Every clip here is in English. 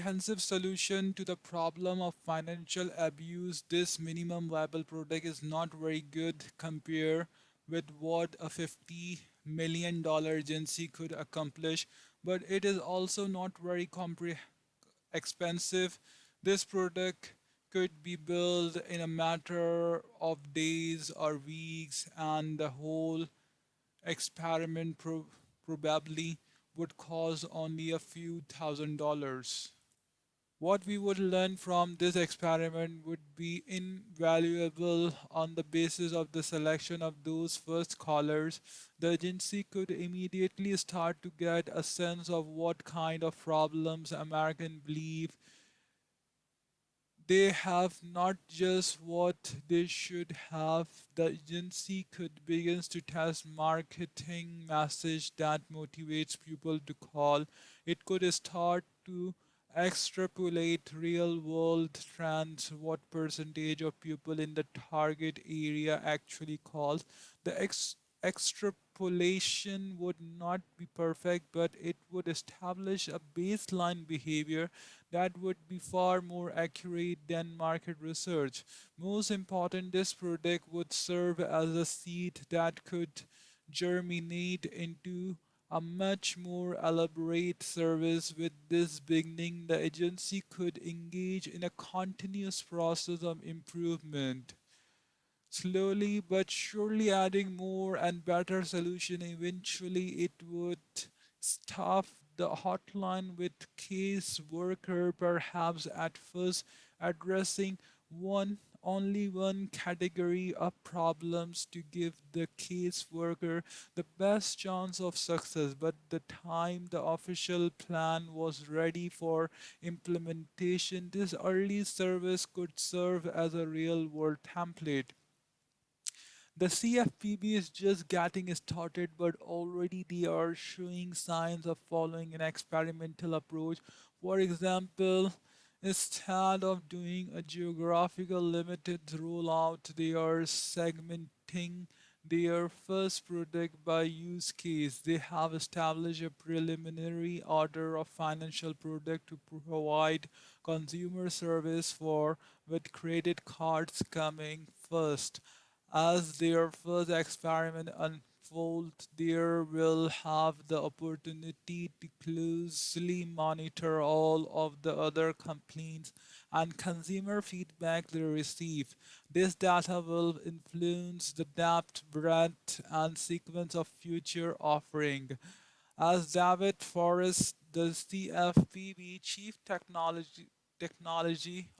comprehensive solution to the problem of financial abuse, this minimum viable product is not very good compared with what a $50 million agency could accomplish, but it is also not very expensive. This product could be built in a matter of days or weeks, and the whole experiment probably would cost only a few $1,000s. What we would learn from this experiment would be invaluable on the basis of the selection of those first callers. The agency could immediately start to get a sense of what kind of problems Americans believe they have, not just what they should have. The agency could begin to test marketing message that motivates people to call. It could start to extrapolate real world trends, what percentage of people in the target area actually calls. The extrapolation would not be perfect, but it would establish a baseline behavior that would be far more accurate than market research. Most important, this product would serve as a seed that could germinate into a much more elaborate service. With this beginning, the agency could engage in a continuous process of improvement, slowly but surely adding more and better solution. Eventually it would staff the hotline with case worker, perhaps at first addressing one category of problems to give the case worker the best chance of success. But the time the official plan was ready for implementation, this early service could serve as a real world template. The CFPB is just getting started, but already they are showing signs of following an experimental approach. For example, instead of doing a geographical limited rollout, they are segmenting their first product by use case. They have established a preliminary order of financial product to provide consumer service for, with credit cards coming first. As their first experiment unfolds, they will have the opportunity to closely monitor all of the other complaints and consumer feedback they receive. This data will influence the depth, breadth, and sequence of future offering. As David Forrest, the CFPB Chief Technology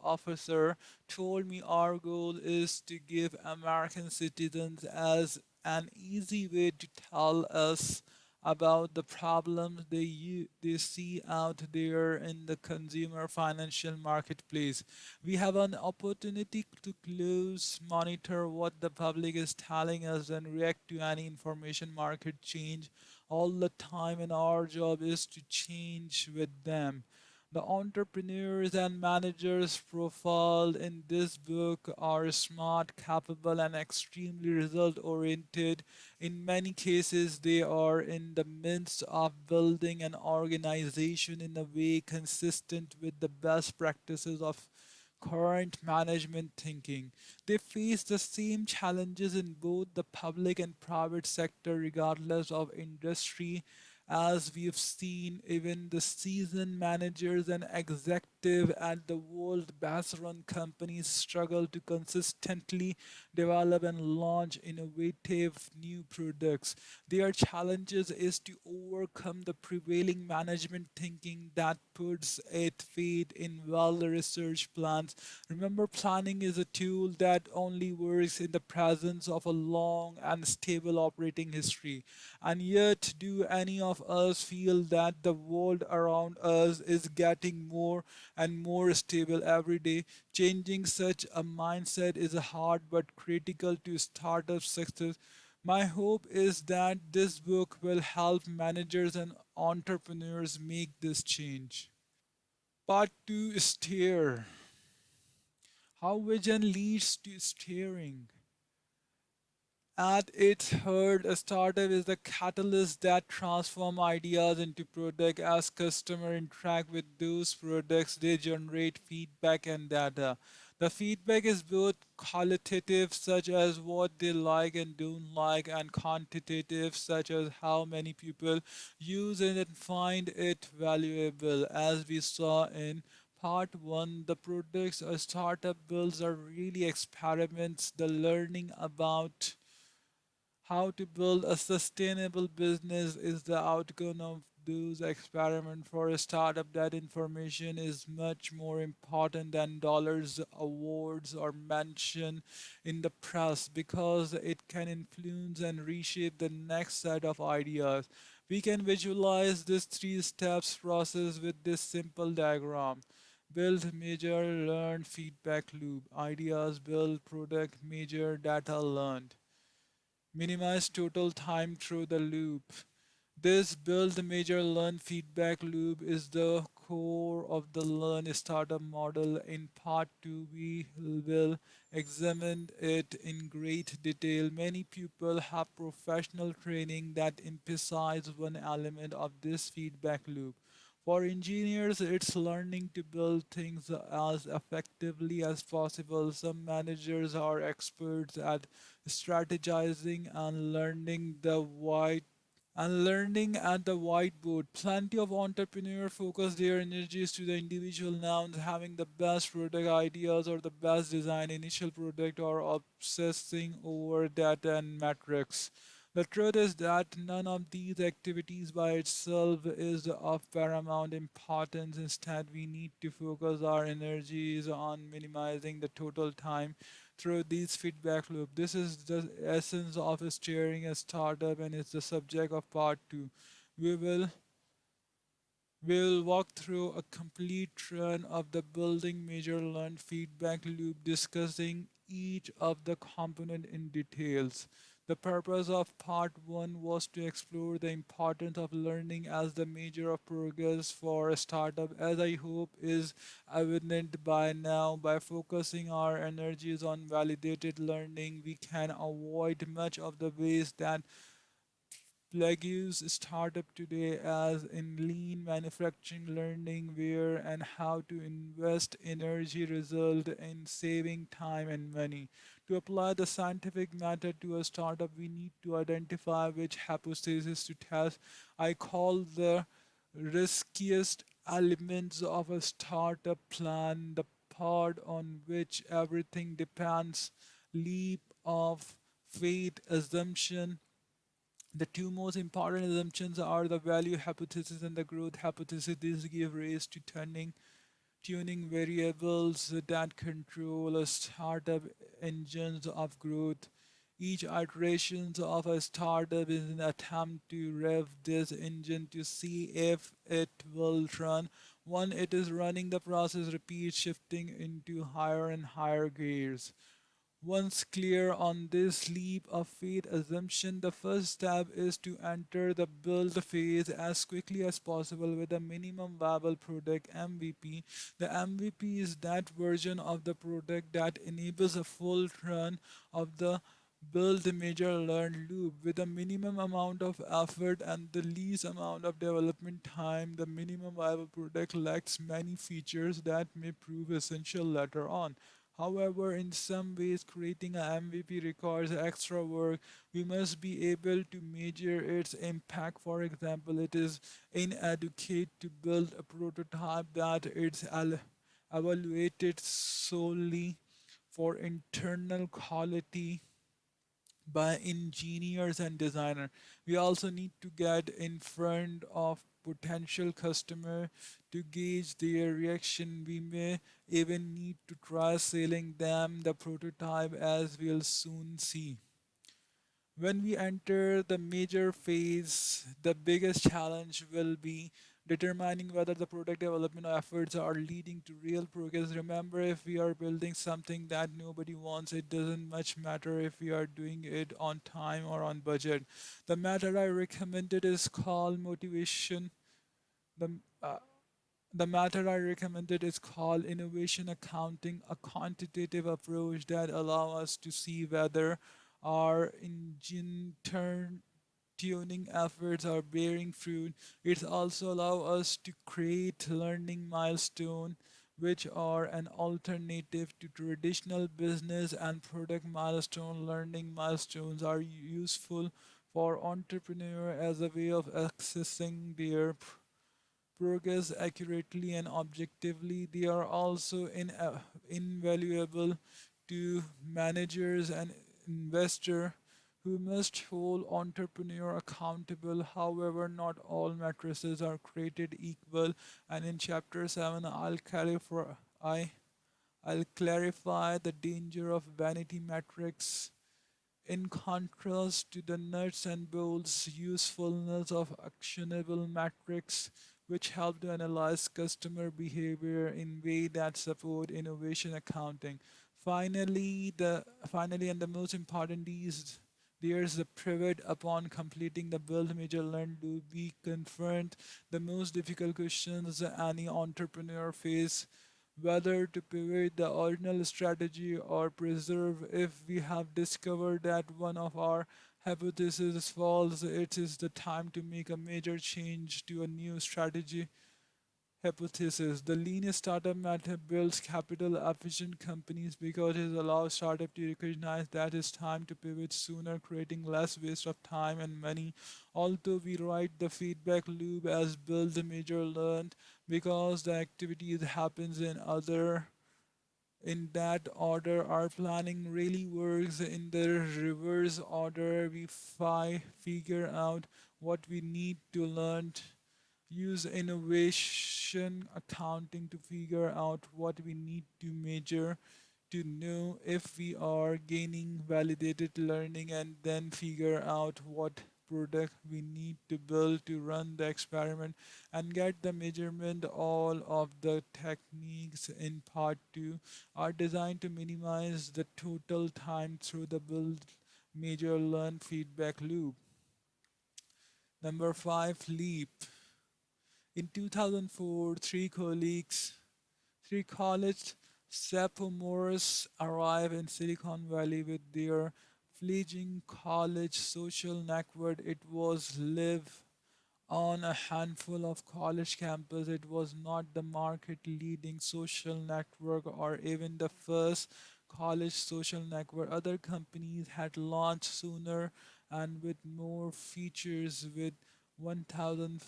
Officer, told me, our goal is to give American citizens as an easy way to tell us about the problems they see out there in the consumer financial marketplace. We have an opportunity to close monitor what the public is telling us and react to any information market change all the time, and our job is to change with them. The entrepreneurs and managers profiled in this book are smart, capable, and extremely result oriented. In many cases, they are in the midst of building an organization in a way consistent with the best practices of current management thinking. They face the same challenges in both the public and private sector, regardless of industry. As we've seen, even the seasoned managers and executive at the world best run companies struggle to consistently develop and launch innovative new products. Their challenges is to overcome the prevailing management thinking that puts its faith in well-researched plans. Remember, planning is a tool that only works in the presence of a long and stable operating history. And yet, do any of us feel that the world around us is getting more and more stable every day? Changing such a mindset is hard but critical to startup success. My hope is that this book will help managers and entrepreneurs make this change. Part 2, steer. How vision leads to steering. At its heart, a startup is the catalyst that transform ideas into product. As customers interact with those products, they generate feedback and data. The feedback is both qualitative, such as what they like and don't like, and quantitative, such as how many people use it and find it valuable. As we saw in Part 1, the products a startup builds are really experiments, the learning about how to build a sustainable business is the outcome of those experiments. For a startup, that information is much more important than dollars, awards, or mention in the press because it can influence and reshape the next set of ideas. We can visualize this three steps process with this simple diagram. Build, measure, learn, feedback loop. Ideas, build, product, measure, data learned. Minimize total time through the loop. This build, measure, learn feedback loop is the core of the learn startup model. In part 2, we will examine it in great detail. Many people have professional training that emphasize one element of this feedback loop. For engineers, it's learning to build things as effectively as possible. Some managers are experts at strategizing and learning at the whiteboard. Plenty of entrepreneurs focus their energies to the individual nouns, having the best product ideas or the best design initial product, or obsessing over data and metrics. The truth is that none of these activities by itself is of paramount importance. Instead, we need to focus our energies on minimizing the total time through these feedback loop. This is the essence of steering a startup and it's the subject of part 2. We will We'll walk through a complete run of the building major learn feedback loop, discussing each of the component in details. The purpose of part 1 was to explore the importance of learning as the measure of progress for a startup, as I hope is evident by now. By focusing our energies on validated learning, we can avoid much of the waste that plagues startup today, as in lean manufacturing, learning where and how to invest energy result in saving time and money. To apply the scientific method to a startup, we need to identify which hypothesis to test. I call the riskiest elements of a startup plan, the part on which everything depends, leap of faith assumption. The two most important assumptions are the value hypothesis and the growth hypothesis. These give rise to tuning variables that control a startup engines of growth. Each iteration of a startup is an attempt to rev this engine to see if it will run. When it is running, the process repeats, shifting into higher and higher gears. Once clear on this leap of faith assumption, the first step is to enter the build phase as quickly as possible with a minimum viable product MVP. The MVP is that version of the product that enables a full run of the build major learn loop with a minimum amount of effort and the least amount of development time. The minimum viable product lacks many features that may prove essential later on. However, in some ways, creating an MVP requires extra work. We must be able to measure its impact. For example, it is inadequate to build a prototype that is evaluated solely for internal quality by engineers and designer. We also need to get in front of potential customer to gauge their reaction. We may even need to try selling them the prototype, as we'll soon see. When we enter the major phase, the biggest challenge will be determining whether the product development efforts are leading to real progress. Remember, if we are building something that nobody wants, it doesn't much matter if we are doing it on time or on budget. The method I recommended is called motivation. The uh, the method I recommended is called innovation accounting, a quantitative approach that allow us to see whether our engine tuning efforts are bearing fruit. It also allows us to create learning milestone which are an alternative to traditional business and product milestone. Learning milestones are useful for entrepreneur as a way of accessing their progress accurately and objectively. They are also invaluable to managers and investor who must hold entrepreneur accountable. However, not all matrices are created equal, and in chapter 7 I'll clarify the danger of vanity metrics in contrast to the nuts and bolts usefulness of actionable metrics, which help to analyze customer behavior in ways that support innovation accounting. Finally and the most important is there's the pivot upon completing the build major learn to we confront the most difficult questions any entrepreneur face whether to pivot the original strategy or preserve. If we have discovered that one of our hypotheses falls, it is the time to make a major change to a new strategy hypothesis. The lean startup method builds capital efficient companies because it allows startup to recognize that it's time to pivot sooner, creating less waste of time and money. Although we write the feedback loop as build the major learned because the activity happens in that order. Our planning really works in the reverse order. We figure out what we need to learn, use innovation accounting to figure out what we need to measure to know if we are gaining validated learning, and then figure out what product we need to build to run the experiment and get the measurement. All of the techniques in part 2 are designed to minimize the total time through the build major learn feedback loop. Number 5, leap. In 2004, three college sophomores arrived in Silicon Valley with their fledgling college social network. It was live on a handful of college campuses. It was not the market leading social network or even the first college social network. Other companies had launched sooner and with more features. With 1,000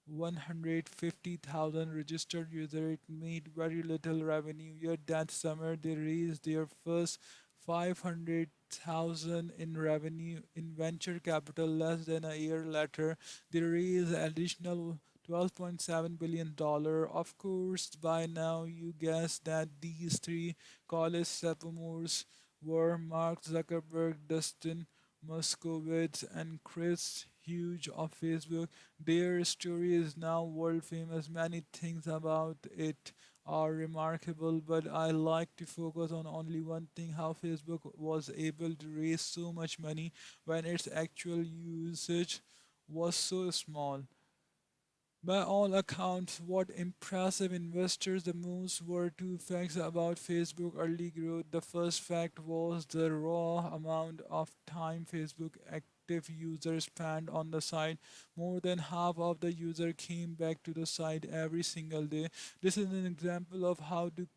150,000 registered users, it made very little revenue. Yet that summer, they raised their first 500,000 in revenue in venture capital. Less than a year later, they raised additional $12.7 billion. Of course, by now you guess that these three college sophomores were Mark Zuckerberg, Dustin Moskowitz, and Chris Hughes of Facebook. Their story is now world famous. Many things about it are remarkable, but I like to focus on only one thing: how Facebook was able to raise so much money when its actual usage was so small. By all accounts, what impressed investors the most were two facts about Facebook early growth. The first fact was the raw amount of time Facebook active users spent on the site. More than half of the user came back to the site every single day. This is an example of how the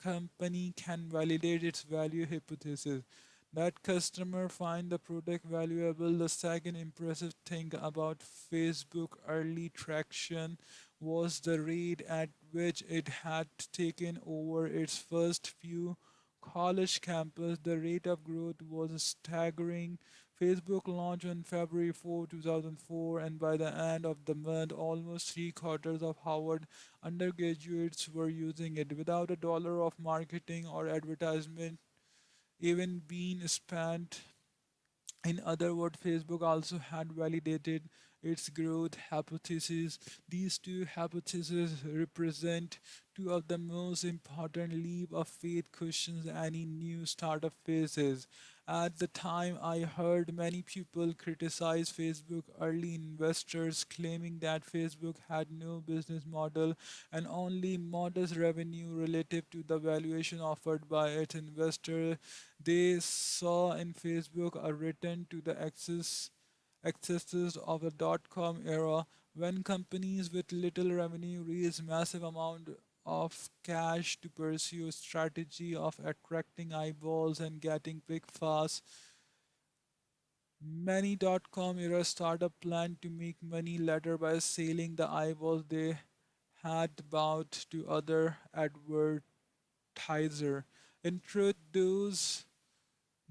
company can validate its value hypothesis. That customer find the product valuable. The second impressive thing about Facebook early traction was the rate at which it had taken over its first few college campus. The rate of growth was staggering. Facebook launched on February 4, 2004, and by the end of the month, almost three quarters of Howard undergraduates were using it without a dollar of marketing or advertisement even being spent. In other words, Facebook also had validated its growth hypothesis. These two hypotheses represent two of the most important leap of faith questions any new startup faces. At the time, I heard many people criticize Facebook early investors, claiming that Facebook had no business model and only modest revenue relative to the valuation offered by its investor. They saw in Facebook a return to the excesses of the dot-com era when companies with little revenue raised massive amount of cash to pursue a strategy of attracting eyeballs and getting big fast. Many dot-com era startup planned to make money later by selling the eyeballs they had bought to other advertiser. In truth, those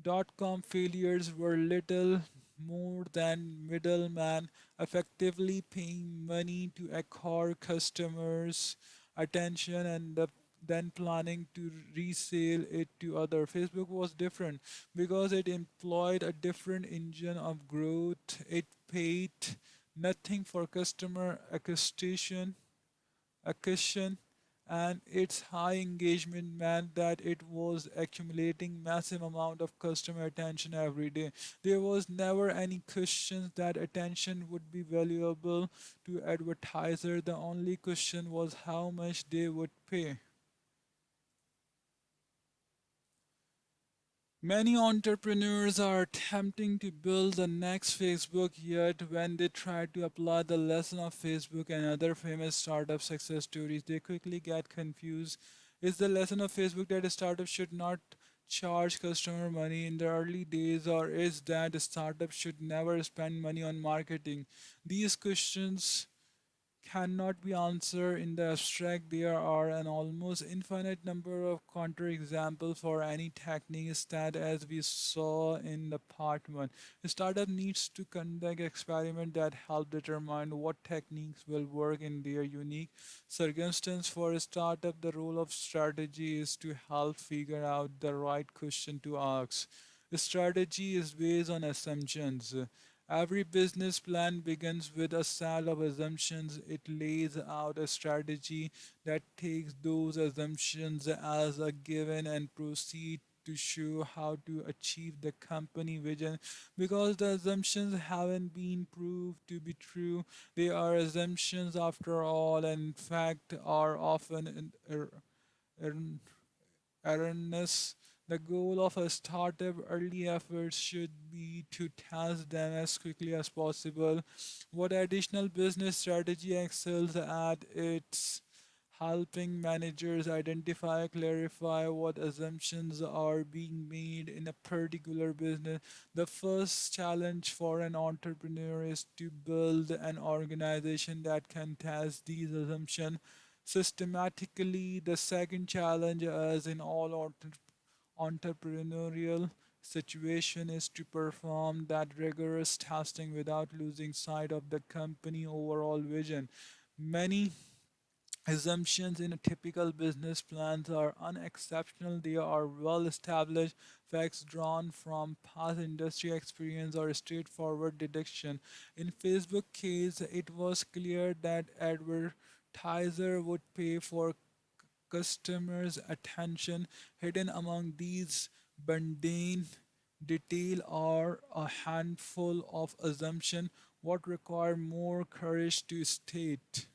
dot-com failures were little more than middlemen effectively paying money to acquire customers' attention and then planning to resell it to other. Facebook was different because it employed a different engine of growth. It paid nothing for customer acquisition, and its high engagement meant that it was accumulating massive amount of customer attention every day. There was never any question that attention would be valuable to advertiser. The only question was how much they would pay. Many entrepreneurs are attempting to build the next Facebook, yet when they try to apply the lesson of Facebook and other famous startup success stories, they quickly get confused. Is the lesson of Facebook that a startup should not charge customer money in the early days, or is that a startup should never spend money on marketing? These questions cannot be answered in the abstract. There are an almost infinite number of counterexamples for any technique that, as we saw in the part one. A startup needs to conduct experiments that help determine what techniques will work in their unique circumstance. For a startup, the role of strategy is to help figure out the right question to ask. A strategy is based on assumptions. Every business plan begins with a set of assumptions. It lays out a strategy that takes those assumptions as a given and proceed to show how to achieve the company vision. Because the assumptions haven't been proved to be true, they are assumptions after all, and in fact are often er- erroneous. The goal of a startup early efforts should be to test them as quickly as possible. What additional business strategy excels at its helping managers identify, clarify what assumptions are being made in a particular business. The first challenge for an entrepreneur is to build an organization that can test these assumptions systematically. The second challenge, as in all entrepreneurial situation, is to perform that rigorous testing without losing sight of the company overall vision. Many assumptions in a typical business plans are unexceptional. They are well established facts drawn from past industry experience or straightforward deduction. In Facebook case, it was clear that advertiser would pay for customers' attention. Hidden among these mundane detail are a handful of assumptions what require more courage to state.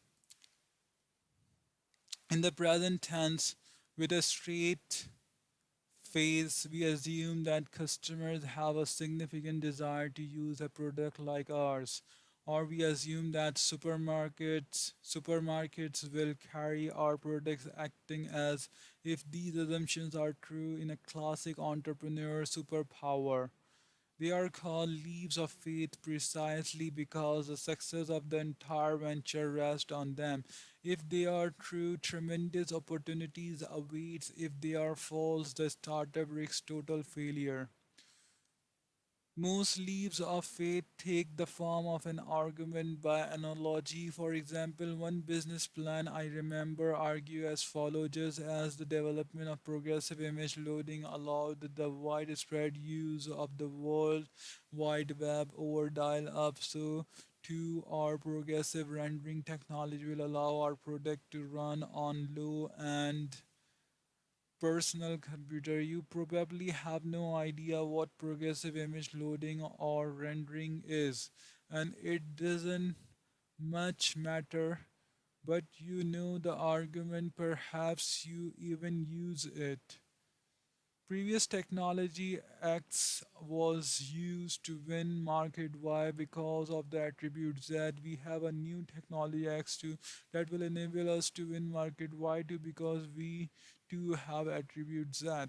In the present tense, with a straight face, we assume that customers have a significant desire to use a product like ours. Or we assume that supermarkets will carry our products, acting as if these assumptions are true in a classic entrepreneur superpower. They are called leaps of faith precisely because the success of the entire venture rests on them. If they are true, tremendous opportunities awaits. If they are false, the startup risks total failure. Most leaps of faith take the form of an argument by analogy. For example, one business plan I remember argue as follows: just as the development of progressive image loading allowed the widespread use of the World Wide Web over dial up, so too our progressive rendering technology will allow our product to run on low and personal computer, you probably have no idea what progressive image loading or rendering is, and it doesn't much matter, but you know the argument, perhaps you even use it. Previous technology X was used to win market Y because of the attribute Z. We have a new technology X2 that will enable us to win market Y2 because we too have attribute Z.